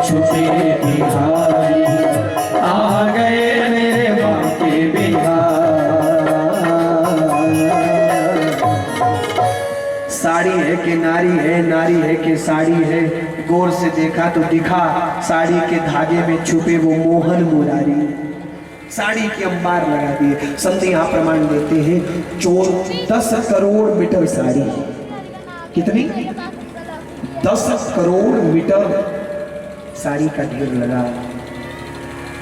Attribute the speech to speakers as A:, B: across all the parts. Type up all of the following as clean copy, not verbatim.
A: छुपे बिहारी, आ गए मेरे बांके बिहार। साड़ी है कि नारी है, नारी है कि साड़ी है, गौर से देखा तो दिखा साड़ी के धागे में छुपे वो मोहन मुरारी। साड़ी के अंबार लगा दिए। संत यहाँ प्रमाण देते हैं 10 करोड़ मीटर साड़ी। कितनी? 10 करोड़ मीटर साड़ी का ढेर लगा।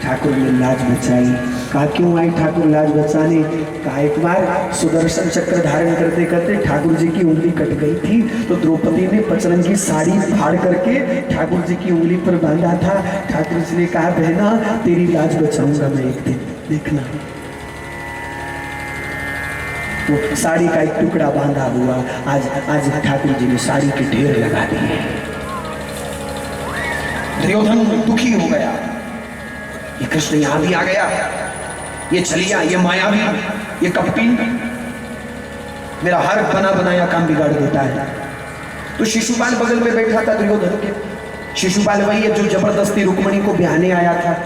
A: ठाकुर ने लाज बचाई। कहा क्यों आई ठाकुर लाज बचाने? कहा एक बार सुदर्शन चक्र धारण करते करते ठाकुर जी की उंगली कट गई थी, तो द्रौपदी ने पचरंगी साड़ी फाड़ करके ठाकुर जी की उंगली पर बांधा था। ठाकुर जी ने कहा बहना तेरी लाज बचाऊंगा मैं एक दिन, देखना। वो साड़ी का एक टुकड़ा बांधा हुआ आज ठाकुर जी ने साड़ी के ढेर लगा दिए। दुर्योधन दुखी हो गया, ये कृष्ण यहां भी आ गया, ये छलिया, ये मायावी, ये कपटी मेरा हर बना बनाया काम बिगाड़ देता है। तो शिशुपाल बगल में बैठा था दुर्योधन के। शिशुपाल वही है जो जबरदस्ती रुक्मणी को ब्याहने आया था,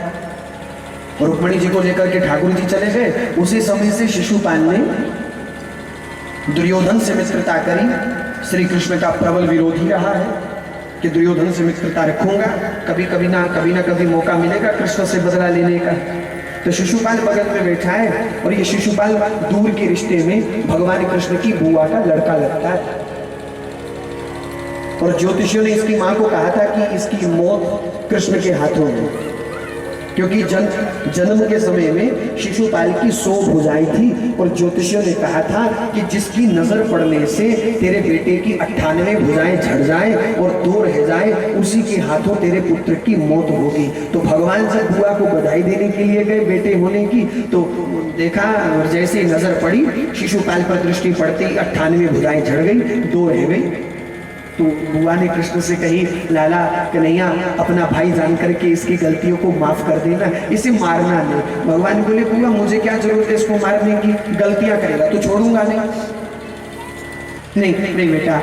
A: और रुक्मणी जी को लेकर के ठाकुर जी चले गए। उसी समय से शिशुपाल ने दुर्योधन से मित्रता करी। श्री कृष्ण का प्रबल विरोधी रहा है कि दुर्योधन से मित्रता रखूंगा, कभी ना कभी मौका मिलेगा कृष्ण से बदला लेने का। तो शिशुपाल बगल में बैठा है, और ये शिशुपाल दूर के रिश्ते में भगवान कृष्ण की बुआ का लड़का लगता है। और ज्योतिषियों ने इसकी मां को कहा था कि इसकी मौत कृष्ण के हाथों में, क्योंकि जन्म के समय में शिशुपाल की 100 भुजाएं थी, और ज्योतिषियों ने कहा था कि जिसकी नजर पड़ने से तेरे बेटे की 98 भुजाएं झड़ जाएं और 2 रह जाएं, उसी के हाथों तेरे पुत्र की मौत होगी। तो भगवान जब बुआ को बधाई देने के लिए गए बेटे होने की, तो देखा और जैसे नजर पड़ी शिशुपाल पर दृष्टि पड़ती 98 भुजाएं झड़ गई, 2 रह गई। तो बुआ ने कृष्ण से कही लाला कन्हैया अपना भाई जान करके इसकी गलतियों को माफ कर देना, इसे मारना नहीं। भगवान बोले बुआ मुझे क्या जरूरत है इसको मारने की, गलतियां करेगा तो छोड़ूंगा नहीं बेटा,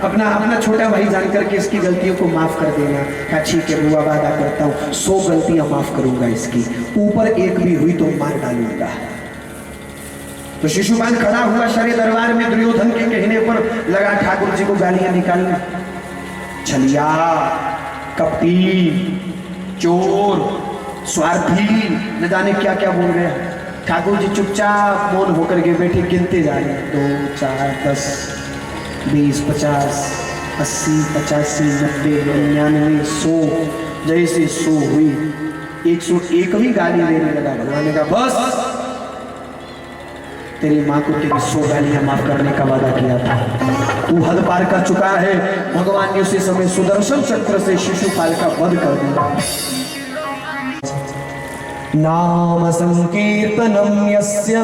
A: अपना छोटा भाई जान करके इसकी गलतियों को माफ कर देना। कहा ठीक है बुआ वादा करता हूँ 100 गलतियां माफ करूंगा इसकी, ऊपर एक भी हुई तो मार डालूंगा। तो शिशुपाल खड़ा हुआ शरे दरबार में, दुर्योधन के कहने पर लगा ठाकुर जी को गालियां निकालने। छलिया, कपटी, चोर, स्वार्थी, न जाने क्या क्या बोल रहे हैं। ठाकुर जी चुपचाप मौन होकर के बैठे, गिनते जा रहे हैं 2 4 10 20 50 80 85 90 99 100। जैसे 100 हुई 101वीं गाली देने लगा। भगवान ने कहा बस, तेरी माँ को तेरी 100 गालियां माफ करने का वादा किया था, तू हद पार कर चुका है। भगवान ने उसी समय सुदर्शन चक्र से शिशुपाल का वध कर दिया। नाम संकीर्तनम यस्य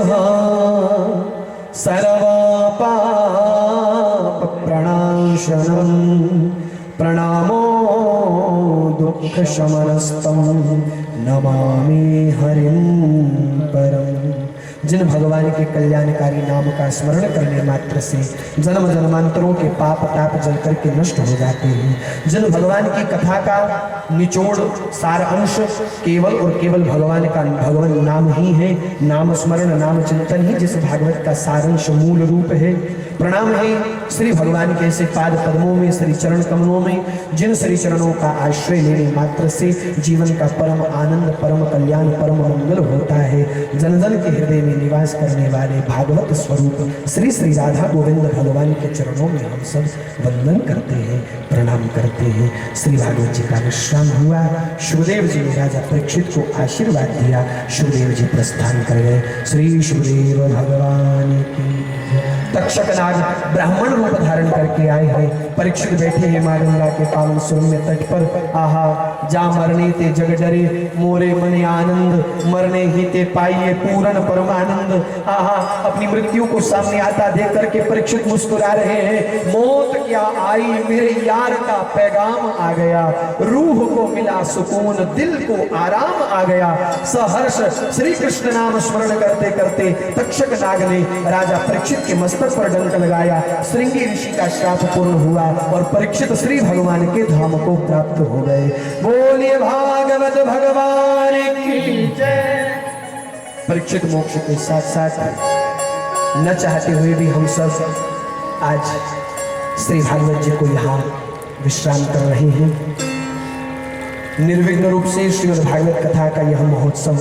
A: सर्व पाप प्रणाशनम प्रणामो दुख शमनस्तम नमामि हरिं परम। जिन भगवान के कल्याणकारी नाम का स्मरण करने मात्र से जन्म जन्मांतरों के पाप ताप जल करके नष्ट हो जाते हैं। जिन भगवान की कथा का निचोड़ सार अंश केवल और केवल भगवान नाम ही है, नाम स्मरण नाम चिंतन ही जिस भागवत का सारांश मूल रूप है। प्रणाम है श्री भगवान के ऐसे पाद पद्मों में, श्री चरण कमलों में, जिन श्री चरणों का आश्रय लेने मात्र से जीवन का परम आनंद, परम कल्याण, परम मंगल होता है। जन जन के हृदय में निवास करने वाले भागवत स्वरूप श्री श्री राधा गोविंद भगवान के चरणों में हम सब वंदन करते हैं, प्रणाम करते हैं। श्री भागवत जी का विश्राम हुआ। शुभदेव जी ने राजा परीक्षित को आशीर्वाद दिया। शुभदेव जी प्रस्थान कर गए। श्री शुभदेव भगवान की। तक्षक नाग ब्राह्मण रूप धारण करके आए हैं। परीक्षित बैठे हैं माँ गंगा के पावन सुरम्य तट पर। आहा जा मरने ते जग डरे, मोरे मने आनंद, मरने ही ते पाइए पूर्ण परमानंद। आहा अपनी मृत्यु को सामने आता देख करके परीक्षित मुस्कुरा रहे हैं। मौत क्या आई, मेरे यार का पैगाम आ गया। रूह को मिला सुकून, दिल को आराम आ गया। सहर्ष श्री कृष्ण नाम स्मरण करते करते तक्षक नाग ने राजा परीक्षित के मस्तक पर डंक लगाया। श्रृंगी ऋषि का श्राप पूर्ण हुआ और परीक्षित श्री भगवान के धाम को प्राप्त हो गए। बोलिए भागवत भगवान की जय। परीक्षित मोक्ष के साथ साथ न चाहते हुए भी हम सब आज श्री भागवत जी को यहाँ विश्राम कर रहे हैं। निर्विघ्न रूप से श्रीमद् भागवत कथा का यह महोत्सव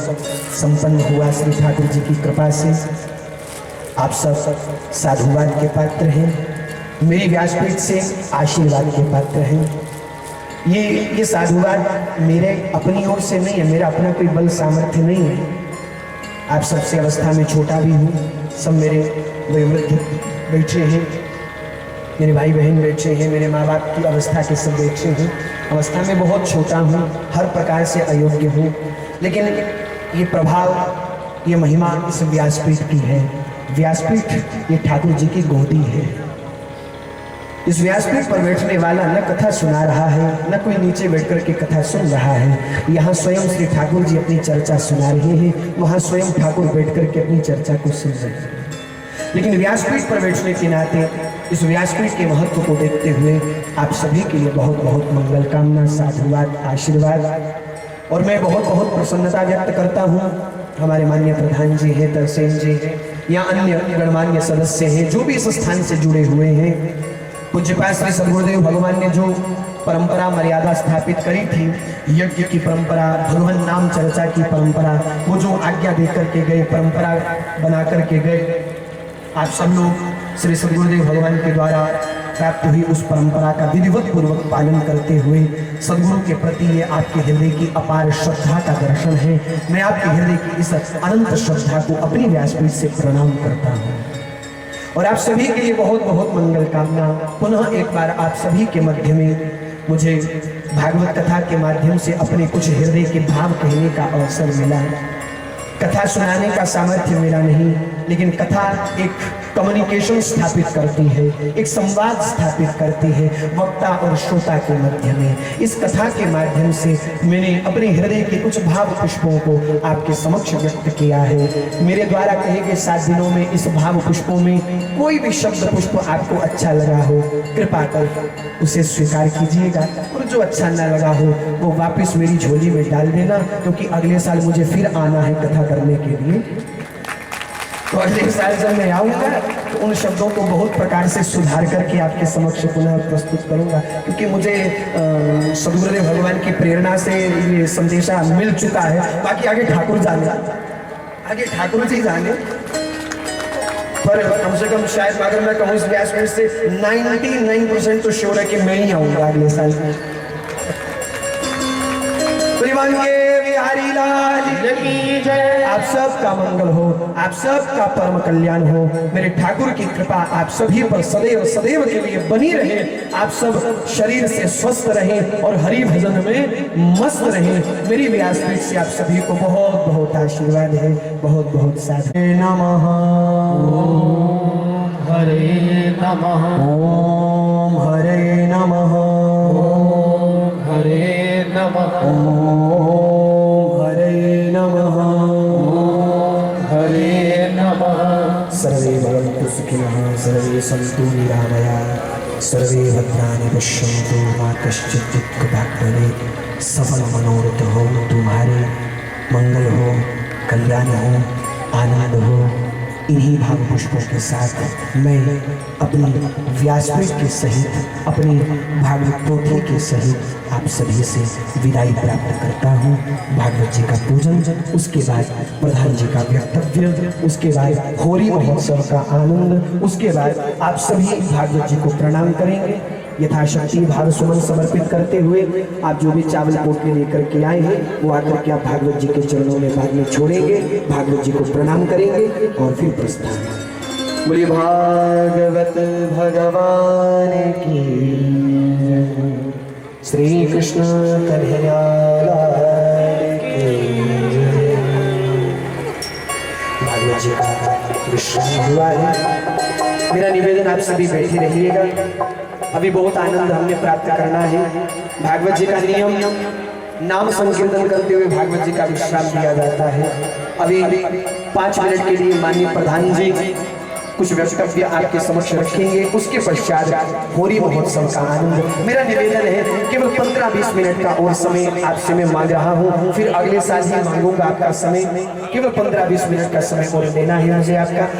A: संपन्न हुआ श्री ठाकुर जी की कृपा से। आप सब साधुवाद के पात्र हैं, मेरी व्यासपीठ से आशीर्वाद के पात्र हैं। ये साधुवाद मेरे अपनी ओर से नहीं है, मेरा अपना कोई बल सामर्थ्य नहीं है। आप सबसे अवस्था में छोटा भी हूँ, सब मेरे वयोवृद्ध बैठे हैं, मेरे भाई बहन बैठे हैं, मेरे माँ बाप की अवस्था के सब बैठे हैं। अवस्था में बहुत छोटा हूँ, हर प्रकार से अयोग्य हूँ, लेकिन ये प्रभाव, ये महिमा इस व्यासपीठ की है। व्यासपीठ ये ठाकुर जी की गोदी है। इस व्यासपीठ पर बैठने वाला न कथा सुना रहा है, न कोई नीचे बैठकर के कथा सुन रहा है। यहाँ स्वयं श्री ठाकुर जी अपनी चर्चा सुना रहे हैं, वहाँ स्वयं ठाकुर बैठकर के अपनी चर्चा को सुन रहे हैं। लेकिन व्यासपीठ पर बैठने के नाते इस व्यासपीठ के महत्व को देखते हुए आप सभी के लिए बहुत बहुत मंगल कामना, साधुवाद, आशीर्वाद। और मैं बहुत बहुत प्रसन्नता व्यक्त करता हूँ। हमारे माननीय प्रधान जी हैं, तरसेन जी हैं, या अन्य गणमान्य सदस्य हैं जो भी इस स्थान से जुड़े हुए हैं। पूज्यपाद श्री सद्गुरुदेव भगवान ने जो परंपरा मर्यादा स्थापित करी थी, यज्ञ की परंपरा, भगवान नाम चर्चा की परंपरा, वो जो आज्ञा दे करके गए, परंपरा बना करके गए, आप सब लोग श्री सद्गुरुदेव भगवान के द्वारा प्राप्त हुई उस परंपरा का विधिवत पूर्वक पालन करते हुए सद्गुरु के प्रति ये आपके हृदय की अपार श्रद्धा का दर्शन है। मैं आपके हृदय की इस अनंत श्रद्धा को अपनी व्यासपीठ से प्रणाम करता हूँ और आप सभी के लिए बहुत बहुत मंगल कामना। पुनः एक बार आप सभी के मध्य में मुझे भागवत कथा के माध्यम से अपने कुछ हृदय के भाव कहने का अवसर मिला। कथा सुनाने का सामर्थ्य मेरा नहीं, लेकिन कथा एक कम्युनिकेशन स्थापित करती है, एक संवाद स्थापित करती है वक्ता और श्रोता के मध्य में। इस कथा के माध्यम से मैंने अपने हृदय के कुछ भाव पुष्पों को आपके समक्ष व्यक्त किया है। मेरे द्वारा कहे गए 7 दिनों में इस भाव पुष्पों में कोई भी शब्द पुष्प आपको अच्छा लगा हो, कृपा कर उसे स्वीकार कीजिएगा, और जो अच्छा न लगा हो वो वापस मेरी झोली में डाल देना, क्योंकि अगले साल मुझे फिर आना है कथा करने के लिए। तो अगले साल जब मैं आऊँगा तो उन शब्दों को बहुत प्रकार से सुधार करके आपके समक्ष पुनः प्रस्तुत करूँगा, क्योंकि मुझे सद्गुरुदेव भगवान की प्रेरणा से ये संदेशा मिल चुका है। बाकी आगे ठाकुर जाने, आगे ठाकुर जी जाने, पर कम से कम शायद अगर मैं कहूँ इस व्यासपीठ से 99% तो श्योर है कि मैं ही आऊँगा अगले साल। बिहारी लाल की जय। आप सब का मंगल हो, आप सब का परम कल्याण हो। मेरे ठाकुर की कृपा आप सभी पर सदैव सदैव के लिए बनी रहे। आप सब शरीर से स्वस्थ रहें और हरि भजन में मस्त रहें। मेरी व्यासपीठ से आप सभी को बहुत बहुत आशीर्वाद है, बहुत बहुत साधु नमः। ओम हरे नमः, ओम हरे नमः, ओम हरे नमः, ओम हरे नमः, ओम हरे नमः। सर्वे भवन्तु सुखिनः, सर्वे सन्तु निरामयाः, सर्वे भद्राणि पश्यन्तु मा कश्चित् दुःखभाग् भवेत्। सफल मनोरथ हो तुम्हारे, मंगल हो, कल्याण हो, आनंद हो। इन्हीं भाव पुष्पों के साथ मैं अपनी व्यासपीठ के सहित, अपनी भागवत पोथी के सहित आप सभी से विदाई प्राप्त करता हूँ। भागवत जी का पूजन, उसके बाद प्रधान जी का वक्तव्य, उसके बाद होली महोत्सव का आनंद, उसके बाद आप सभी भागवत जी को प्रणाम करेंगे। यथाशक्ति भाव सुमन समर्पित करते हुए आप जो भी चावल पोटली लेकर के आए हैं वो आकर के आप भागवत जी के चरणों में बाद में छोड़ेंगे, भागवत जी को प्रणाम करेंगे और फिर प्रस्थान। बोलिए भागवत भगवान की, श्री कृष्ण कन्हैया की। भागवत जी का विश्राम हुआ है। मेरा निवेदन आप सभी बैठे रहिएगा, अभी बहुत आनंद हमने प्राप्त करना है। भागवत जी का नियम नाम संकीर्तन करते हुए भागवत जी का विश्राम दिया जाता है। अभी 5 मिनट के लिए माननीय प्रधान जी कुछ वक्तव्य आपके समक्ष रखेंगे, उसके पश्चात होरी महोत्सव का आनंद। मेरा निवेदन है केवल 15-20 मिनट का और समय आपसे मैं मांग रहा हूँ, फिर अगले साल ही मांगूंगा आपका समय। केवल 15-20 मिनट का समय और देना है मुझे आपका।